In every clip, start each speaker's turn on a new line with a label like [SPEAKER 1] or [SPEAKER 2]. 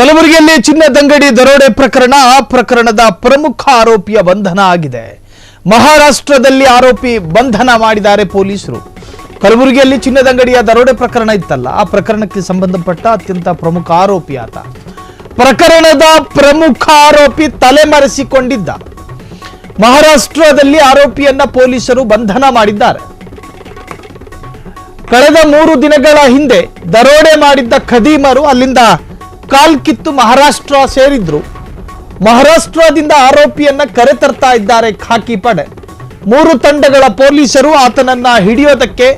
[SPEAKER 1] ಕಲಬುರಗಿಯಲ್ಲಿ ಚಿನ್ನದಂಗಡಿ ದರೋಡೆ ಪ್ರಕರಣ, ಆ ಪ್ರಕರಣದ ಪ್ರಮುಖ ಆರೋಪಿಯ ಬಂಧನ ಆಗಿದೆ. ಮಹಾರಾಷ್ಟ್ರದಲ್ಲಿ ಆರೋಪಿ ಬಂಧನ ಮಾಡಿದ್ದಾರೆ ಪೊಲೀಸರು. ಕಲಬುರಗಿಯಲ್ಲಿ ಚಿನ್ನದಂಗಡಿಯ ದರೋಡೆ ಪ್ರಕರಣ ಇತ್ತಲ್ಲ, ಆ ಪ್ರಕರಣಕ್ಕೆ ಸಂಬಂಧಪಟ್ಟ ಅತ್ಯಂತ ಪ್ರಮುಖ ಆರೋಪಿ ಆತ. ಪ್ರಕರಣದ ಪ್ರಮುಖ ಆರೋಪಿ ತಲೆಮರೆಸಿಕೊಂಡಿದ್ದ. ಮಹಾರಾಷ್ಟ್ರದಲ್ಲಿ ಆರೋಪಿಯನ್ನ ಪೊಲೀಸರು ಬಂಧನ ಮಾಡಿದ್ದಾರೆ. ಕಳೆದ 3 ದಿನಗಳ ಹಿಂದೆ ದರೋಡೆ ಮಾಡಿದ್ದ ಖದೀಮರು ಅಲ್ಲಿಂದ ಕಾಲ್ಕಿತ್ತು ಮಹಾರಾಷ್ಟ್ರ ಸೇರಿದ್ರು. ಮಹಾರಾಷ್ಟ್ರದಿಂದ ಆರೋಪಿಯನ್ನ ಕರೆತರ್ತಾ ಇದ್ದಾರೆ ಖಾಕಿ ಪಡೆ. 3 ತಂಡಗಳ ಪೊಲೀಸರು ಆತನನ್ನ ಹಿಡಿಯೋದಕ್ಕೆ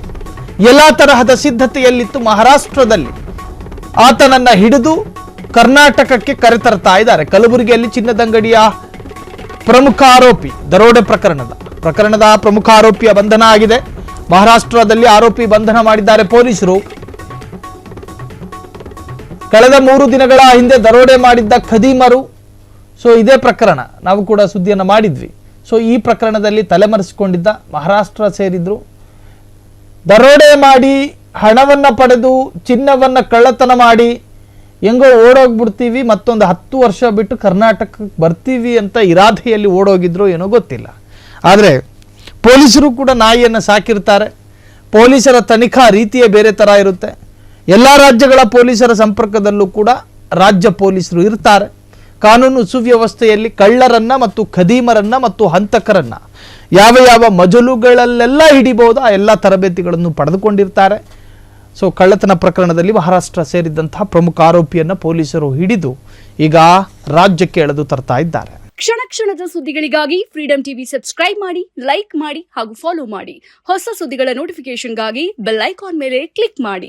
[SPEAKER 1] ಎಲ್ಲ ತರಹದ ಸಿದ್ಧತೆಯಲ್ಲಿತ್ತು. ಮಹಾರಾಷ್ಟ್ರದಲ್ಲಿ ಆತನನ್ನ ಹಿಡಿದು ಕರ್ನಾಟಕಕ್ಕೆ ಕರೆತರ್ತಾ ಇದ್ದಾರೆ. ಕಲಬುರಗಿಯಲ್ಲಿ ಚಿನ್ನದಂಗಡಿಯ ಪ್ರಮುಖ ಆರೋಪಿ ದರೋಡೆ ಪ್ರಕರಣದ ಪ್ರಮುಖ ಆರೋಪಿಯ ಬಂಧನ ಆಗಿದೆ. ಮಹಾರಾಷ್ಟ್ರದಲ್ಲಿ ಆರೋಪಿ ಬಂಧನ ಮಾಡಿದ್ದಾರೆ ಪೊಲೀಸರು. ಕಳೆದ 3 ದಿನಗಳ ಹಿಂದೆ ದರೋಡೆ ಮಾಡಿದ್ದ ಖದೀಮರು, ಇದೇ ಪ್ರಕರಣ ನಾವು ಕೂಡ ಸುದ್ದಿಯನ್ನು ಮಾಡಿದ್ವಿ. ಈ ಪ್ರಕರಣದಲ್ಲಿ ತಲೆಮರೆಸಿಕೊಂಡಿದ್ದ, ಮಹಾರಾಷ್ಟ್ರ ಸೇರಿದ್ರು. ದರೋಡೆ ಮಾಡಿ ಹಣವನ್ನ ಪಡೆದು ಚಿನ್ನವನ್ನ ಕಳ್ಳತನ ಮಾಡಿ ಹೆಂಗೋ ಓಡೋಗ್ಬಿಡ್ತೀವಿ, ಮತ್ತೊಂದು 10 ವರ್ಷ ಬಿಟ್ಟು ಕರ್ನಾಟಕಕ್ಕೆ ಬರ್ತೀವಿ ಅಂತ ಇರಾದೆಯಲ್ಲಿ ಓಡೋಗಿದ್ರು ಏನೋ ಗೊತ್ತಿಲ್ಲ. ಆದರೆ ಪೊಲೀಸರು ಕೂಡ ನಾಯಿಯನ್ನು ಸಾಕಿರ್ತಾರೆ. ಪೊಲೀಸರ ತನಿಖಾ ರೀತಿಯೇ ಬೇರೆ ತರ ಇರುತ್ತೆ. ಎಲ್ಲ ರಾಜ್ಯಗಳ ಪೊಲೀಸರ ಸಂಪರ್ಕದಲ್ಲೂ ಕೂಡ ರಾಜ್ಯ ಪೊಲೀಸರು ಇರ್ತಾರೆ. ಕಾನೂನು ಸುವ್ಯವಸ್ಥೆಯಲ್ಲಿ ಕಳ್ಳರನ್ನ ಮತ್ತು ಖದೀಮರನ್ನ ಮತ್ತು ಹಂತಕರನ್ನ ಯಾವ ಮಜಲುಗಳಲ್ಲೆಲ್ಲ ಹಿಡಿಬಹುದು, ಆ ಎಲ್ಲ ತರಬೇತಿಗಳನ್ನು ಪಡೆದುಕೊಂಡಿರ್ತಾರೆ. ಕಳ್ಳತನ ಪ್ರಕರಣದಲ್ಲಿ ಮಹಾರಾಷ್ಟ್ರ ಸೇರಿದಂತಹ ಪ್ರಮುಖ ಆರೋಪಿಯನ್ನ ಪೊಲೀಸರು ಹಿಡಿದು ಈಗ ರಾಜ್ಯಕ್ಕೆ ಎಳೆದು ತರ್ತಾ ಇದ್ದಾರೆ.
[SPEAKER 2] ಕ್ಷಣ ಕ್ಷಣದ ಸುದ್ದಿಗಳಿಗಾಗಿ ಫ್ರೀಡಂ ಟಿವಿ ಸಬ್ಸ್ಕ್ರೈಬ್ ಮಾಡಿ, ಲೈಕ್ ಮಾಡಿ ಹಾಗೂ ಫಾಲೋ ಮಾಡಿ. ಹೊಸ ಸುದ್ದಿಗಳ ನೋಟಿಫಿಕೇಶನ್ಗಾಗಿ ಬೆಲ್ ಐಕಾನ್ ಮೇಲೆ ಕ್ಲಿಕ್ ಮಾಡಿ.